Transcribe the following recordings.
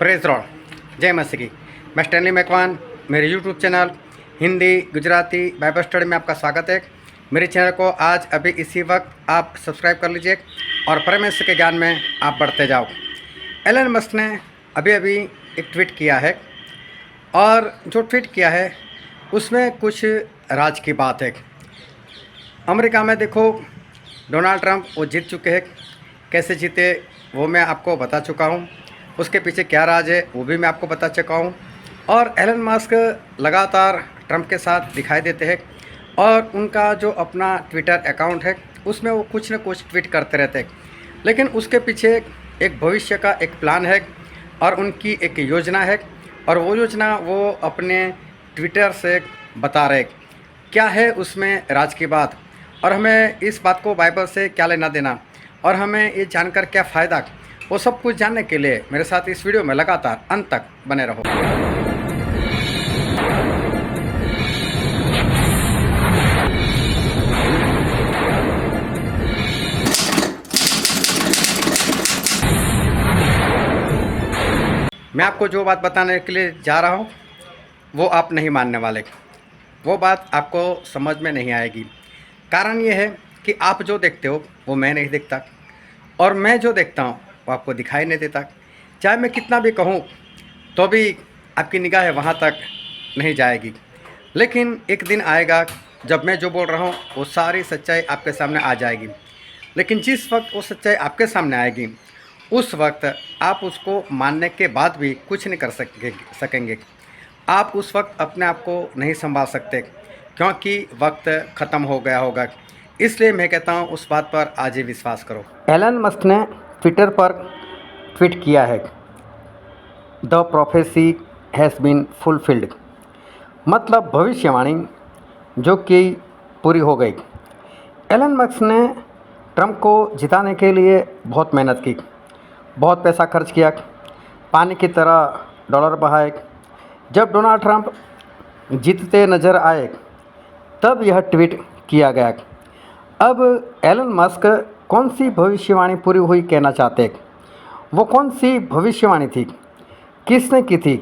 Praise Lord, जय मसीह की। मैं स्टैनली मैकवान, मेरे YouTube channel Hindi Gujarati Bible study में आपका स्वागत है। मेरे चैनल को आज अभी इसी वक्त आप सब्सक्राइब कर लीजिए और परमेश्वर के ज्ञान में आप बढ़ते जाओ। एलन मस्क ने अभी अभी एक ट्वीट किया है और जो ट्वीट किया है उसमें कुछ राज की बात है। अमेरिका में देखो, डोनाल्ड ट्रंप वो जीत चुके हैं। कैसे जीते वो मैं आपको बता चुका हूँ, उसके पीछे क्या राज है वो भी मैं आपको बता चुका हूँ। और एलन मस्क लगातार ट्रंप के साथ दिखाई देते हैं और उनका जो अपना ट्विटर अकाउंट है उसमें वो कुछ न कुछ ट्वीट करते रहते हैं, लेकिन उसके पीछे एक भविष्य का एक प्लान है और उनकी एक योजना है और वो योजना वो अपने ट्विटर से बता रहे क्या है उसमें राज की बात। और हमें इस बात को बाइबल से क्या लेना देना और हमें ये जानकर क्या फ़ायदा, वो सब कुछ जानने के लिए मेरे साथ इस वीडियो में लगातार अंत तक बने रहो। मैं आपको जो बात बताने के लिए जा रहा हूँ वो आप नहीं मानने वाले, वो बात आपको समझ में नहीं आएगी। कारण ये है कि आप जो देखते हो वो मैं नहीं देखता और मैं जो देखता हूँ वो आपको दिखाई नहीं देता। चाहे मैं कितना भी कहूँ तो भी आपकी निगाह वहाँ तक नहीं जाएगी। लेकिन एक दिन आएगा जब मैं जो बोल रहा हूँ वो सारी सच्चाई आपके सामने आ जाएगी। लेकिन जिस वक्त वो सच्चाई आपके सामने आएगी उस वक्त आप उसको मानने के बाद भी कुछ नहीं कर सकेंगे। आप उस वक्त अपने आप को नहीं संभाल सकते क्योंकि वक्त ख़त्म हो गया होगा। इसलिए मैं कहता हूँ उस बात पर आज ही विश्वास करो। एलन मस्क ने ट्विटर पर ट्वीट किया है, the prophecy has been fulfilled, मतलब भविष्यवाणी जो कि पूरी हो गई। एलन मस्क ने ट्रंप को जिताने के लिए बहुत मेहनत की, बहुत पैसा खर्च किया, पानी की तरह डॉलर बहाए। जब डोनाल्ड ट्रंप जीतते नज़र आए तब यह ट्वीट किया गया। अब एलन मस्क कौन सी भविष्यवाणी पूरी हुई कहना चाहते हैं? वो कौन सी भविष्यवाणी थी, किसने की थी?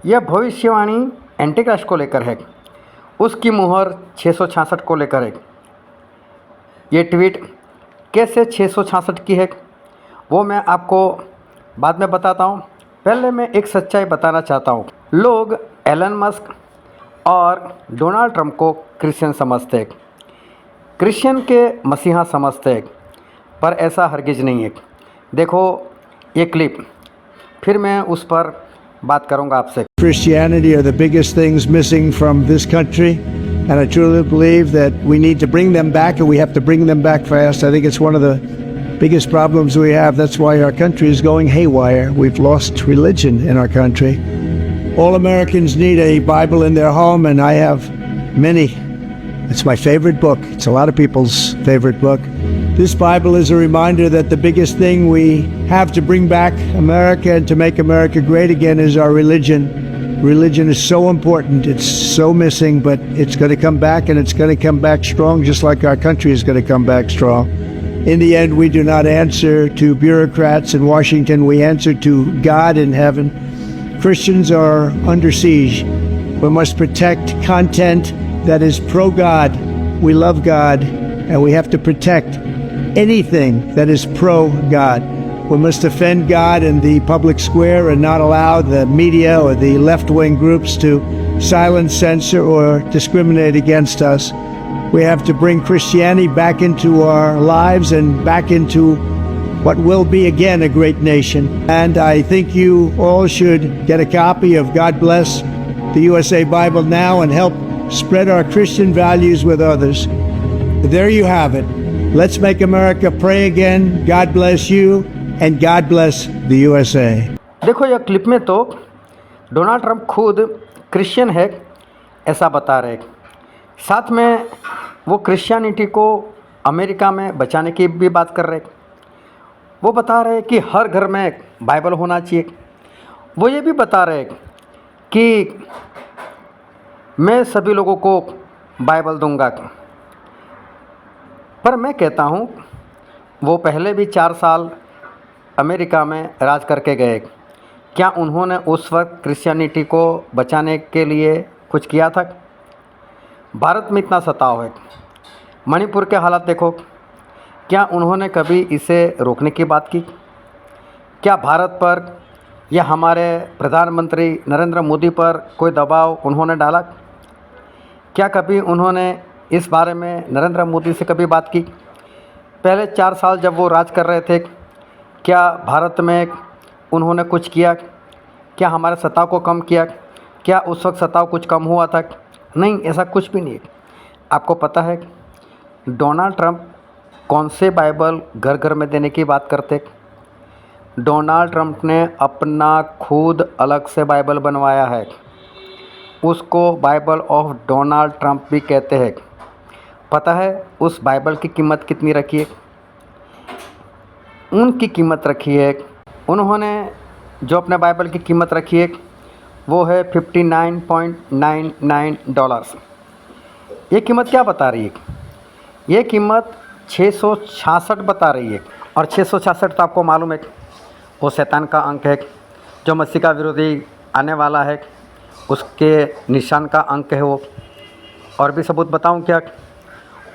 यह भविष्यवाणी एंटीक्राइस्ट को लेकर है, उसकी मुहर 666 को लेकर है। ये ट्वीट कैसे 666 की है वो मैं आपको बाद में बताता हूँ। पहले मैं एक सच्चाई बताना चाहता हूँ। लोग एलन मस्क और डोनाल्ड ट्रंप को क्रिश्चियन समझते हैं, क्रिश्चियन के मसीहा समझते हैं, पर ऐसा हरगिज़ नहीं है। देखो ये क्लिप, फिर मैं उस पर बात करूंगा आपसे। Christianity are the biggest things missing from this country, and I truly believe that we need to bring them back, and we have to bring them back fast. I think it's one of the biggest problems we have. That's why our country is going haywire. We've lost religion in our country. All Americans need a Bible in their home, and I have many. It's my favorite book. It's a lot of people's favorite book. This Bible is a reminder that the biggest thing we have to bring back America and to make America great again is our religion. Religion is so important. It's so missing, but it's going to come back, and it's going to come back strong, just like our country is going to come back strong. In the end, we do not answer to bureaucrats in Washington. We answer to God in heaven. Christians are under siege. We must protect content that is pro-God. We love God, and we have to protect anything that is pro-God. We must defend God in the public square and not allow the media or the left-wing groups to silence, censor, or discriminate against us. We have to bring Christianity back into our lives and back into what will be again a great nation. And I think you all should get a copy of God Bless the USA Bible now and help spread our Christian values with others. There you have it. Let's make America pray again. God bless you and God bless the USA. देखो यह clip में तो Donald Trump खुद Christian है ऐसा बता रहे, साथ में वो क्रिश्चियनिटी को अमेरिका में बचाने की भी बात कर रहे। वो बता रहे कि हर घर में बाइबल होना चाहिए। वो ये भी बता रहे कि मैं सभी लोगों को बाइबल दूंगा। पर मैं कहता हूँ वो पहले भी 4 साल अमेरिका में राज करके गए, क्या उन्होंने उस वक्त क्रिश्चियनिटी को बचाने के लिए कुछ किया था? भारत में इतना सताव है, मणिपुर के हालात देखो, क्या उन्होंने कभी इसे रोकने की बात की? क्या भारत पर या हमारे प्रधानमंत्री नरेंद्र मोदी पर कोई दबाव उन्होंने डाला? क्या कभी उन्होंने इस बारे में नरेंद्र मोदी से कभी बात की? पहले 4 साल जब वो राज कर रहे थे, क्या भारत में उन्होंने कुछ किया? क्या हमारे सत्ता को कम किया? क्या उस वक्त सत्ता कुछ कम हुआ था? नहीं, ऐसा कुछ भी नहीं। आपको पता है डोनाल्ड ट्रंप कौन से बाइबल घर घर में देने की बात करते? डोनाल्ड ट्रंप ने अपना खुद अलग से बाइबल बनवाया है, उसको बाइबल ऑफ डोनाल्ड ट्रंप भी कहते हैं। पता है उस बाइबल की कीमत कितनी रखी है? उनकी कीमत रखी है, उन्होंने जो अपने बाइबल की कीमत रखी है वो है $59.99। ये कीमत क्या बता रही है? ये कीमत 666 बता रही है। और 666 तो आपको मालूम है वो शैतान का अंक है, जो मसीह का विरोधी आने वाला है उसके निशान का अंक है वो। और भी सबूत बताऊं क्या?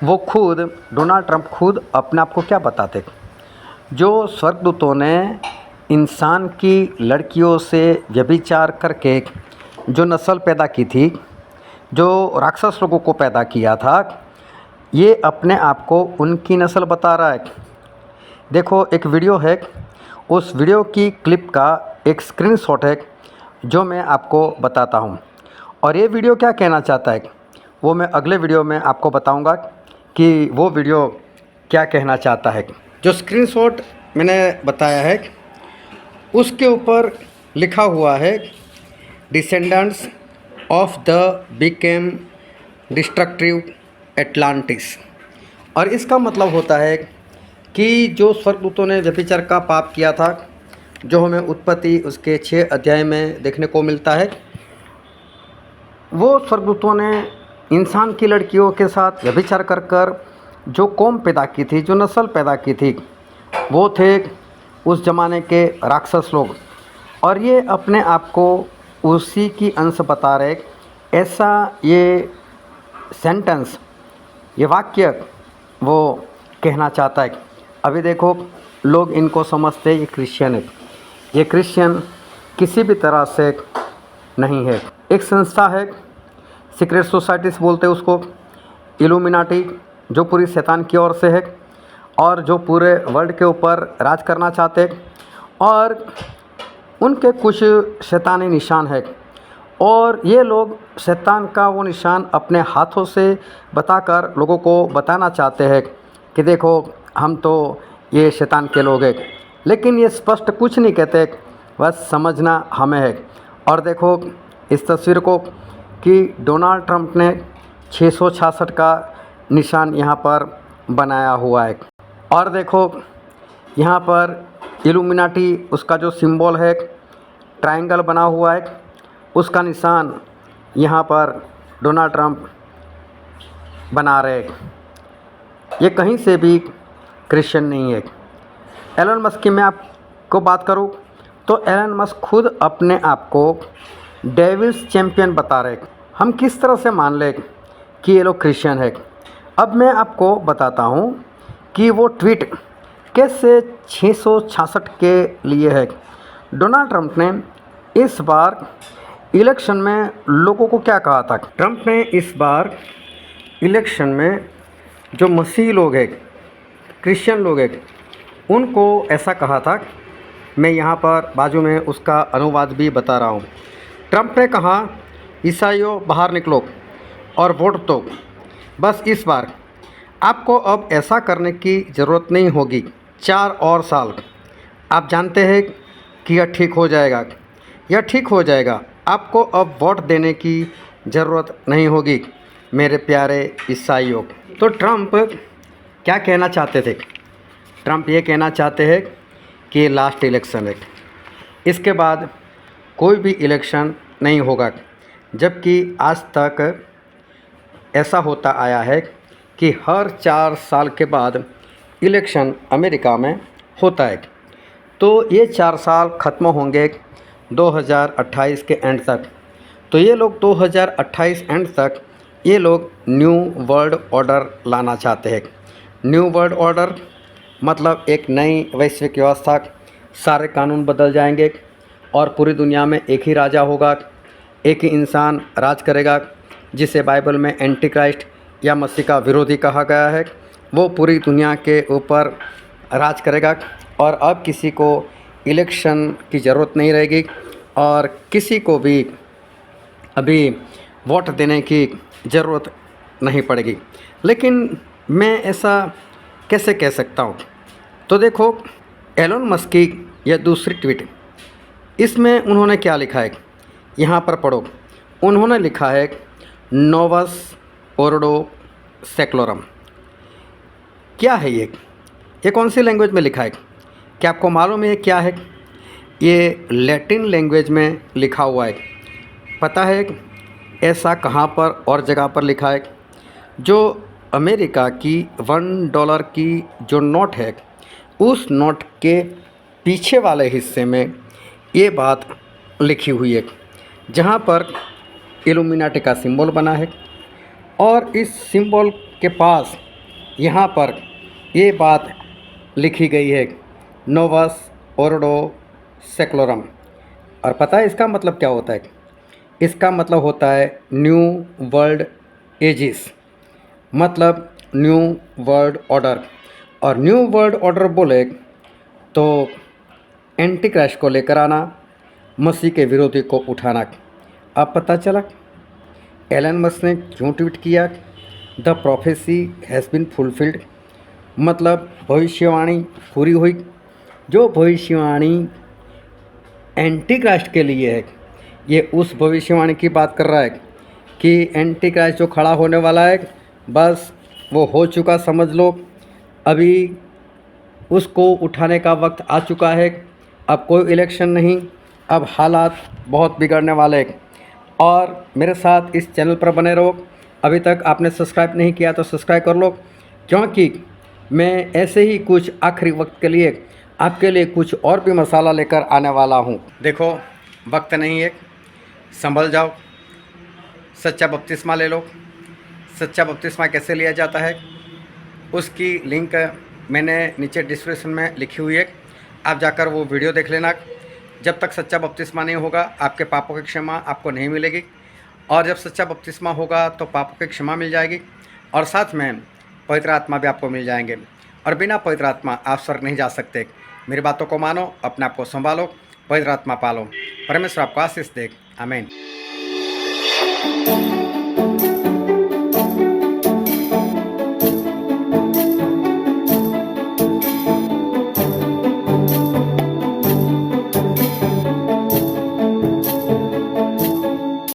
वो खुद डोनाल्ड ट्रंप खुद अपने आप को क्या बताते? जो स्वर्गदूतों ने इंसान की लड़कियों से व्यभिचार करके जो नस्ल पैदा की थी, जो राक्षस लोगों को पैदा किया था, ये अपने आप को उनकी नस्ल बता रहा है। देखो एक वीडियो है, उस वीडियो की क्लिप का एक स्क्रीनशॉट है जो मैं आपको बताता हूँ। और ये वीडियो क्या कहना चाहता है वो मैं अगले वीडियो में आपको बताऊँगा कि वो वीडियो क्या कहना चाहता है। जो स्क्रीनशॉट मैंने बताया है उसके ऊपर लिखा हुआ है descendants of the became destructive Atlantis. और इसका मतलब होता है कि जो स्वर्गदूतों ने व्यभिचार का पाप किया था, जो हमें उत्पत्ति उसके 6 अध्याय में देखने को मिलता है, वो स्वर्गदूतों ने इंसान की लड़कियों के साथ व्यभिचार कर कर जो कौम पैदा की थी, जो नस्ल पैदा की थी, वो थे उस ज़माने के राक्षस लोग। और ये अपने आप को उसी की अंश बता रहे, ऐसा ये सेंटेंस, ये वाक्य वो कहना चाहता है। अभी देखो लोग इनको समझते ये क्रिश्चियन है। ये क्रिश्चियन किसी भी तरह से नहीं है। एक संस्था है, सीक्रेट सोसाइटीज़ बोलते हैं उसको, इल्यूमिनाटी, जो पूरी शैतान की ओर से है और जो पूरे वर्ल्ड के ऊपर राज करना चाहते हैं। और उनके कुछ शैतानी निशान है और ये लोग शैतान का वो निशान अपने हाथों से बताकर लोगों को बताना चाहते हैं कि देखो हम तो ये शैतान के लोग हैं। लेकिन ये स्पष्ट कुछ नहीं कहते, बस समझना हमें है। और देखो इस तस्वीर को कि डोनाल्ड ट्रंप ने 666 का निशान यहाँ पर बनाया हुआ है। और देखो यहाँ पर इल्यूमिनाटी उसका जो सिंबल है, ट्रायंगल बना हुआ है, उसका निशान यहाँ पर डोनाल्ड ट्रंप बना रहे। ये कहीं से भी क्रिश्चियन नहीं है। एलन मस्क की मैं आपको बात करूँ तो एलन मस्क खुद अपने आप को डेविल्स चैम्पियन बता रहे। हम किस तरह से मान लें कि ये लोग क्रिश्चियन है? अब मैं आपको बताता हूँ कि वो ट्वीट कैसे 666 के लिए है। डोनाल्ड ट्रंप ने इस बार इलेक्शन में लोगों को क्या कहा था? ट्रंप ने इस बार इलेक्शन में जो मसीही लोग हैं, क्रिश्चियन लोग हैं, उनको ऐसा कहा था। मैं यहाँ पर बाजू में उसका अनुवाद भी बता रहा हूँ। ट्रंप ने कहा, ईसाइयों बाहर निकलो और वोट दो। बस इस बार आपको अब ऐसा करने की ज़रूरत नहीं होगी। 4 और साल आप जानते हैं कि यह ठीक हो जाएगा, यह ठीक हो जाएगा। आपको अब वोट देने की ज़रूरत नहीं होगी मेरे प्यारे ईसाइयों। तो ट्रंप क्या कहना चाहते थे? ट्रंप ये कहना चाहते हैं कि ये लास्ट इलेक्शन है, इसके बाद कोई भी इलेक्शन नहीं होगा। जबकि आज तक ऐसा होता आया है कि हर 4 साल के बाद इलेक्शन अमेरिका में होता है। तो ये 4 साल ख़त्म होंगे 2028 के एंड तक। तो ये लोग 2028 एंड तक ये लोग न्यू वर्ल्ड ऑर्डर लाना चाहते हैं। न्यू वर्ल्ड ऑर्डर मतलब एक नई वैश्विक व्यवस्था, सारे कानून बदल जाएंगे और पूरी दुनिया में एक ही राजा होगा, एक ही इंसान राज करेगा, जिसे बाइबल में एंटी क्राइस्ट या मसीह का विरोधी कहा गया है। वो पूरी दुनिया के ऊपर राज करेगा और अब किसी को इलेक्शन की ज़रूरत नहीं रहेगी और किसी को भी अभी वोट देने की ज़रूरत नहीं पड़ेगी। लेकिन मैं ऐसा कैसे कह सकता हूँ? तो देखो, एलोन मस्क की यह दूसरी ट्वीट, इसमें उन्होंने क्या लिखा है, यहाँ पर पढ़ो। उन्होंने लिखा है नोवस ओर्डो सेक्लोरम। क्या है ये कौन सी लैंग्वेज में लिखा है? क्या आपको मालूम है क्या है? ये लैटिन लैंग्वेज में लिखा हुआ है। पता है ऐसा कहाँ पर और जगह पर लिखा है? जो अमेरिका की $1 की जो नोट है, उस नोट के पीछे वाले हिस्से में ये बात लिखी हुई है, जहाँ पर इल्यूमिनाटी का सिंबल बना है और इस सिंबल के पास यहाँ पर ये बात लिखी गई है, नोवस ओर्डो सेक्लोरम। और पता है इसका मतलब क्या होता है? इसका मतलब होता है न्यू वर्ल्ड एजिस, मतलब न्यू वर्ल्ड ऑर्डर। और न्यू वर्ल्ड ऑर्डर बोले तो एंटी क्राइस्ट को लेकर आना, मसीह के विरोधी को उठाना। अब पता चला एलन मस्क ने क्यों ट्वीट किया, the prophecy has been fulfilled, मतलब भविष्यवाणी पूरी हुई। जो भविष्यवाणी एंटी क्राइस्ट के लिए है, ये उस भविष्यवाणी की बात कर रहा है कि एंटी क्राइस्ट जो खड़ा होने वाला है, बस वो हो चुका समझ लो। अभी उसको उठाने का वक्त आ चुका है। अब कोई इलेक्शन नहीं, अब हालात बहुत बिगड़ने वाले हैं। और मेरे साथ इस चैनल पर बने रहो। अभी तक आपने सब्सक्राइब नहीं किया तो सब्सक्राइब कर लो, क्योंकि मैं ऐसे ही कुछ आखिरी वक्त के लिए आपके लिए कुछ और भी मसाला लेकर आने वाला हूँ। देखो, वक्त नहीं है, संभल जाओ, सच्चा बपतिस्मा ले लो। सच्चा बपतिस्मा कैसे लिया जाता है उसकी लिंक मैंने नीचे डिस्क्रिप्शन में लिखी हुई है, आप जाकर वो वीडियो देख लेना। जब तक सच्चा बपतिस्मा नहीं होगा, आपके पापों की क्षमा आपको नहीं मिलेगी, और जब सच्चा बपतिस्मा होगा तो पापों की क्षमा मिल जाएगी और साथ में पवित्र आत्मा भी आपको मिल जाएंगे। और बिना पवित्र आत्मा आप स्वर्ग नहीं जा सकते। मेरी बातों को मानो, अपने आप को संभालो, पवित्र आत्मा पालो। परमेश्वर आपको आशीष दे। आमीन।